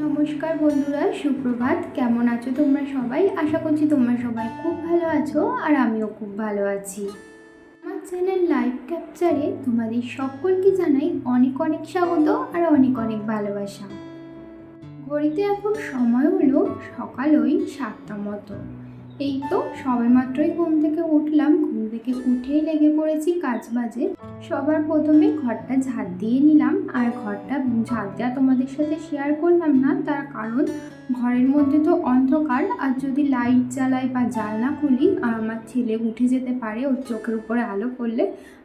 নমস্কার বন্ধুরা, সুপ্রভাত। কেমন আছো তোমরা সবাই? আশা করছি তোমরা সবাই খুব ভালো আছো, আর আমিও খুব ভালো আছি। আমার চ্যানেল লাইভ ক্যাপচারে তোমাদের সকলকে জানাই অনেক অনেক স্বাগত আর অনেক অনেক ভালোবাসা। ঘড়িতে এখন সময় হলো সকাল ওই 7টা মতো। এই তো সবেমাত্রই ঘুম থেকে উঠলাম। ঘুম থেকে উঠেই লেগে পড়েছি কাজ বাজে। সবার প্রথমে ঘরটা ঝাড় দিয়ে নিলাম, আর ঘরটা ঝাড় দেওয়া তোমাদের সাথে শেয়ার করলাম না, তার কারণ ঘরের মধ্যে তো অন্ধকার, আর যদি লাইট জ্বালাই বা জানলা খুলি আর আমার ছেলে উঠে যেতে পারে ওর চোখের উপরে আলো পড়লে,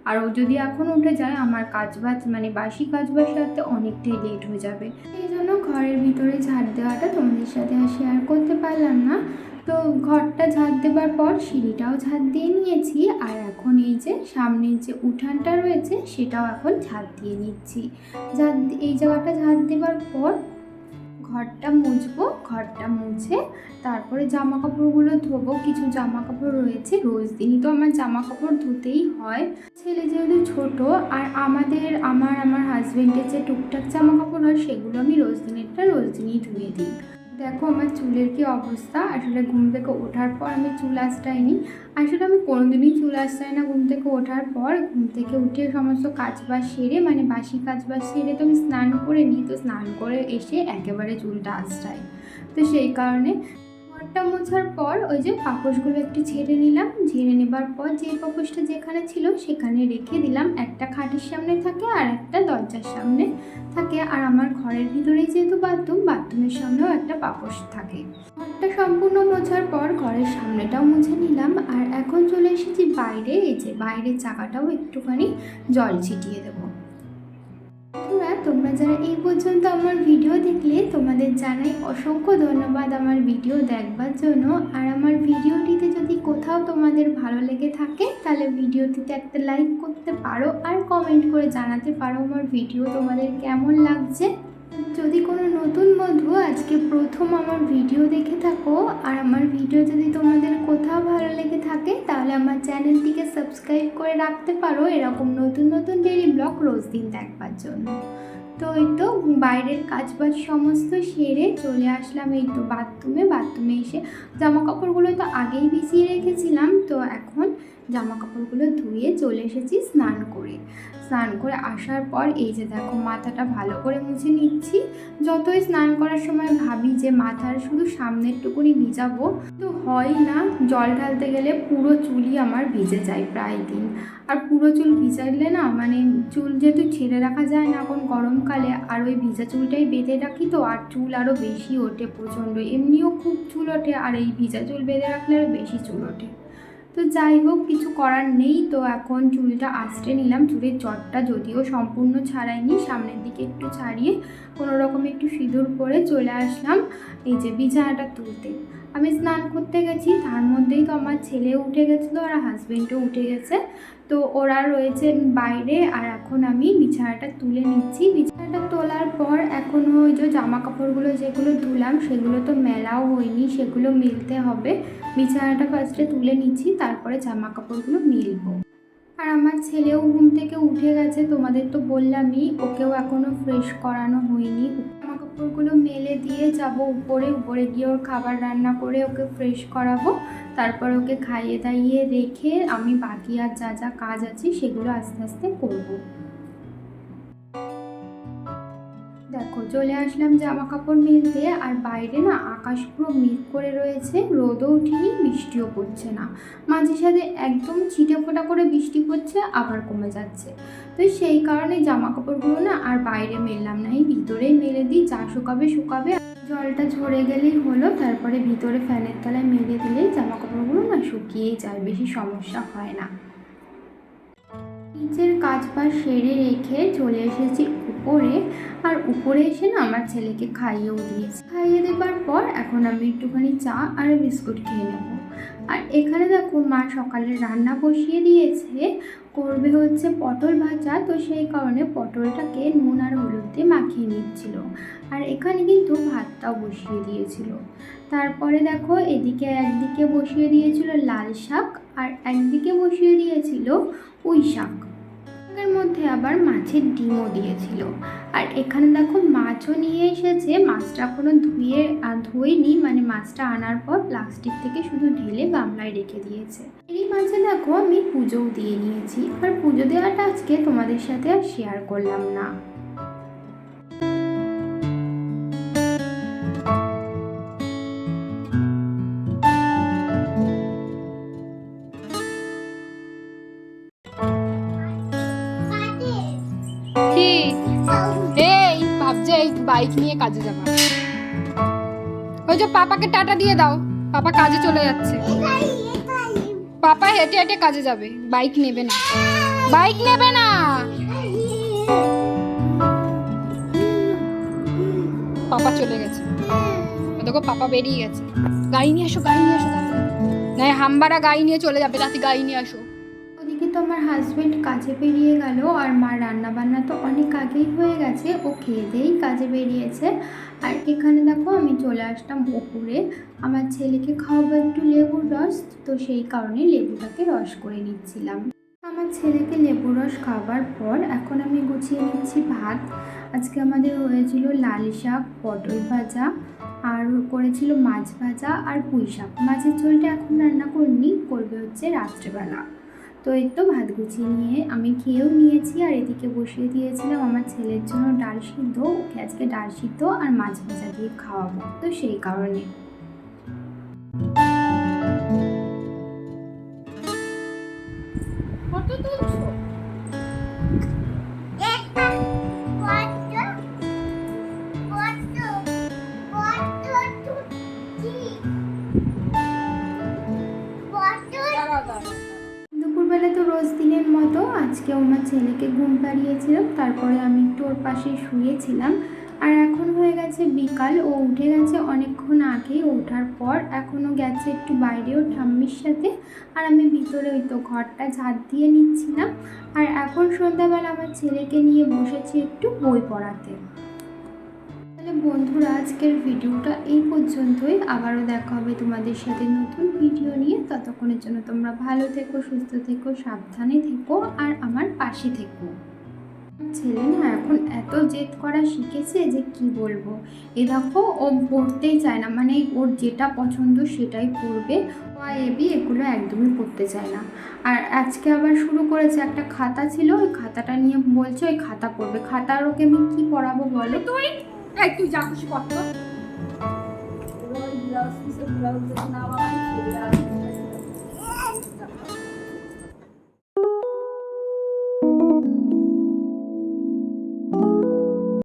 আর ও যদি এখন উঠে যায় আমার কাজবাজ মানে বাসি কাজবাজ সারতে অনেকটাই লেট হয়ে যাবে। এই জন্য ঘরের ভিতরে ঝাড় দেওয়াটা তোমাদের সাথে আর শেয়ার করতে পারলাম না। তো ঘরটা ঝাড় দেবার পর সিঁড়িটাও ঝাড় দিয়ে নিয়েছি, আর এখন এই যে সামনের যে উঠানটা রয়েছে সেটাও এখন ঝাড় দিয়ে নিচ্ছি। এই জায়গাটা ঝাড় দেবার পর ঘরটা মুছবো। ঘরটা মুছে তারপরে জামা কাপড়গুলো ধোবো। কিছু জামা কাপড় রয়েছে, রোজ দিনই তো আমার জামা কাপড় ধুতেই হয়। ছেলে যেহেতু ছোট, আর আমার হাজবেন্ডের যে টুকটাক জামা কাপড় হয় সেগুলো আমি রোজ দিনই ধুয়ে দিই। দেখো আমার চুলের কি অবস্থা। আসলে ঘুম থেকে ওঠার পর আমি চুল আঁচড়াইনি। আসলে আমি কোনোদিনই চুল আঁচড়াই না। ঘুম থেকে ওঠার পর ঘুম থেকে উঠে সমস্ত কাজবাজ সেরে মানে বাসি কাজবাজ সেরে তো আমি স্নান করে নিই। তো স্নান করে এসে একেবারে চুলটা আঁচড়াই। তো সেই কারণে ঘরটা মোছার পর ওই যে পাপোশগুলো একটু ঝেড়ে নিলাম। ঝেড়ে নেবার পর যে পাপোশটা যেখানে ছিল সেখানে রেখে দিলাম। একটা খাটের সামনে থাকে আর একটা দরজার সামনে থাকে, আর আমার ঘরের ভিতরেই যেহেতু বাথরুমের সামনেও একটা পাপোশ থাকে। ঘরটা সম্পূর্ণ মোছার পর ঘরের সামনেটাও মুছে নিলাম, আর এখন চলে এসেছি বাইরে। এই যে বাইরের চাকাটাও একটুখানি জল ছিটিয়ে দেবো। তোমরা যারা এই পর্যন্ত আমার ভিডিও দেখলে তোমাদের জানাই অসংখ্য ধন্যবাদ আমার ভিডিও দেখবার জন্য। আর আমার ভিডিওটিতে যদি কোথাও তোমাদের ভালো লেগে থাকে তাহলে ভিডিওটিতে একটা লাইক করতে পারো, আর কমেন্ট করে জানাতে পারো আমার ভিডিও তোমাদের কেমন লাগছে। যদি কোনো নতুন বন্ধু আজকে প্রথম আমার ভিডিও দেখে থাকো, আর আমার ভিডিও যদি তোমাদের কোথাও ভালো লেগে থাকে তাহলে আমার চ্যানেলটিকে সাবস্ক্রাইব করে রাখতে পারো এরকম নতুন নতুন ডেইলি ব্লগ রোজ দিন দেখবার জন্য। তো এই তো বাইরের কাজবাজ সমস্ত সেরে চলে আসলাম এই তো বাথরুমে এসে জামা কাপড়গুলো তো আগেই ভিজিয়ে রেখেছিলাম। তো এখন জামা কাপড়গুলো ধুয়ে চলে এসেছি স্নান করে আসার পর এই যে দেখো মাথাটা ভালো করে মুছে নিচ্ছি। যতই স্নান করার সময় ভাবি যে মাথার শুধু সামনের টুকুনি ভিজাবো, তো হয় না। জল ঢালতে গেলে পুরো চুলই আমার ভিজে যায় প্রায় দিন। আর পুরো চুল ভিজাইলে না মানে চুল যেহেতু ছেড়ে রাখা যায় না এখন গরমকালে, আর ওই ভিজা চুলটাই বেঁধে রাখি, তো আর চুল আরও বেশি ওঠে প্রচণ্ড। এমনিও খুব চুল ওঠে, আর এই ভিজা চুল বেঁধে রাখলে আরও বেশি চুল ওঠে। তো যাই হোক, কিছু করার নেই। তো এখন চুলটা আঁচড়ে নিলাম। চুলের চটটা যদিও সম্পূর্ণ ছাড়াইনি, সামনের দিকে একটু ছাড়িয়ে কোনো রকম একটু সিঁদুর পরে চলে আসলাম এই যে বিছানাটা তুলতে। আমি স্নান করতে গেছি, তার মধ্যেই তো আমার ছেলে উঠে গেছিলো আর হাজবেন্ডও উঠে গেছে। তো ওরা রয়েছে বাইরে, আর এখন আমি বিছানাটা তুলে নিচ্ছি। বিছানাটা তোলার পর এখনও ওই যে জামা কাপড়গুলো যেগুলো ধুলাম সেগুলো তো মেলাও হয়নি, সেগুলো মেলতে হবে। বিছানাটা ফার্স্টে তুলে নিচ্ছি, তারপরে জামা কাপড়গুলো মেলবো। আর আমার ছেলেও ঘুম থেকে উঠে গেছে, তোমাদের তো বললামই, ওকেও এখনও ফ্রেশ করানো হয়নি। জামা কাপড়গুলো মেলে দিয়ে যাব উপরে গিয়ে ওর খাবার রান্না করে ওকে ফ্রেশ করাবো। তারপর ওকে খাইয়ে দাইয়ে রেখে আমি বাকি আর যা যা কাজ আছে সেগুলো আস্তে আস্তে করবো। দেখো চলে আসলাম জামা কাপড় মেলতে, আর বাইরে না আকাশ পুরো মেঘ করে রয়েছে, রোদও উঠেনি, বৃষ্টিও পড়ছে না। মাঝে সাঝে একদম ছিটে ফোটা করে বৃষ্টি পড়ছে, আবার কমে যাচ্ছে। তো সেই কারণে জামা কাপড়গুলো না আর বাইরে মেললাম না, এই ভিতরেই মেলে দিই। যা শুকাবে, জলটা ঝরে গেলেই হলো। তারপরে ভিতরে ফ্যানের তলায় মেলে দিলেই জামা কাপড়গুলো না শুকিয়েই যায়, বেশি সমস্যা হয় না। নিচের কাজবাজ সেরে রেখে চলে এসেছি উপরে, আর উপরে এসে না আমার ছেলেকে খাইয়েও দিয়েছি। খাইয়ে দেবার পর এখন আমি একটুখানি চা আর বিস্কুট খেয়ে নেব। আর এখানে দেখো মা সকালে রান্না বসিয়ে দিয়েছে, করবে হচ্ছে পটল ভাজা। তো সেই কারণে পটলটাকে নুন আর হলুদ দিয়ে মাখিয়ে নিচ্ছিল, আর এখানে কিন্তু ভাতটাও বসিয়ে দিয়েছিল। তারপরে দেখো এদিকে একদিকে বসিয়ে দিয়েছিল লাল শাক, আর একদিকে বসিয়ে দিয়েছিল পুঁই শাক। শাকের মধ্যে আবার মাছের ডিমও দিয়েছিল। আর এখানে দেখো মাছও নিয়ে এসেছে, মাছটা এখনো ধুইনি, মানে মাছটা আনার পর প্লাস্টিক থেকে শুধু ঢেলে গামলায় রেখে দিয়েছে। এই মাছে দেখো আমি পুজোও দিয়ে নিয়েছি, আর পুজো দেওয়াটা আজকে তোমাদের সাথে আর শেয়ার করলাম না। ভাবছে এই বাইক নিয়ে কাজে যাবা। ওই যে পাপাকে টাটা দিয়ে দাও, পাপা কাজে চলে যাচ্ছে। পাপা হেঁটে হেঁটে কাজে যাবে, বাইক নেবে না, বাইক নেবে না। পাপা চলে গেছে, দেখো পাপা বেরিয়ে গেছে। গাড়ি নিয়ে আসো, গাড়ি নিয়ে আসো, না হামবারা গাড়ি নিয়ে চলে যাবে, তাতে গাড়ি নিয়ে আসো। ওদিকে তো আমার হাজবেন্ড কাজে বেরিয়ে গেল, আর মা রান্না বান্না তো অনেক আগেই হয়ে গেছে, ও খেয়ে দিয়েই কাজে বেরিয়েছে। আর এখানে দেখো আমি চলে আসলাম ওপরে, আমার ছেলেকে খাওয়াবো একটু লেবুর রস, তো সেই কারণে লেবুটাকে রস করে নিচ্ছিলাম। আমার ছেলেকে লেবুর রস খাওয়াবার পর এখন আমি গুছিয়ে নিচ্ছি ভাত। আজকে আমাদের হয়েছিল লাল শাক, পটল ভাজা, আর করেছিল মাছ ভাজা আর পুঁই শাক। মাছের ঝোলটা এখন রান্না করিনি, করবে হচ্ছে রাত্রেবেলা। তো এই তো ভাত গুছিয়ে নিয়ে আমি খেয়েও নিয়েছি, আর এদিকে বসিয়ে দিয়েছিলাম আমার ছেলের জন্য ডাল সিদ্ধ। ওকে আজকে ডাল সিদ্ধ আর মাছ ভাজা দিয়ে খাওয়াবো, তো সেই কারণে। কত তুলছো? দুপুরবেলা তো রোজ দিনের মতো আজকে আমার ছেলেকে ঘুম পাড়িয়েছিলাম, তারপরে আমি একটু ওর পাশে শুয়েছিলাম। আর এখন হয়ে গেছে বিকাল, ও উঠে গেছে অনেকক্ষণ আগেই। ওঠার পর এখনও গেছে একটু বাইরেও ঠাম্মির সাথে, আর আমি ভিতরে ওই তো ঘরটা ঝাড় দিয়ে নিচ্ছিলাম। আর এখন সন্ধ্যাবেলা আমার ছেলেকে নিয়ে বসেছি একটু বই পড়াতে। তাহলে বন্ধুরা আজকের ভিডিওটা এই পর্যন্তই, আবারও দেখা হবে তোমাদের সাথে নতুন ভিডিও নিয়ে। ততক্ষণের জন্য তোমরা ভালো থেকো, সুস্থ থেকো, সাবধানে থেকো, আর আমার পাশে থেকো। ছেলে না এখন এত জেদ করা শিখেছে যে কি বলবো। এ দেখো ও পড়তেই চায় না, মানে ওর যেটা পছন্দ সেটাই পড়বে, এবি এগুলো একদমই পড়তে চায় না। আর আজকে আবার শুরু করেছে, একটা খাতা ছিল, ওই খাতাটা নিয়ে বলছে ওই খাতা পড়বে। খাতার ওকে আমি কি পড়াবো বলো? তুই যা খুশি করতো।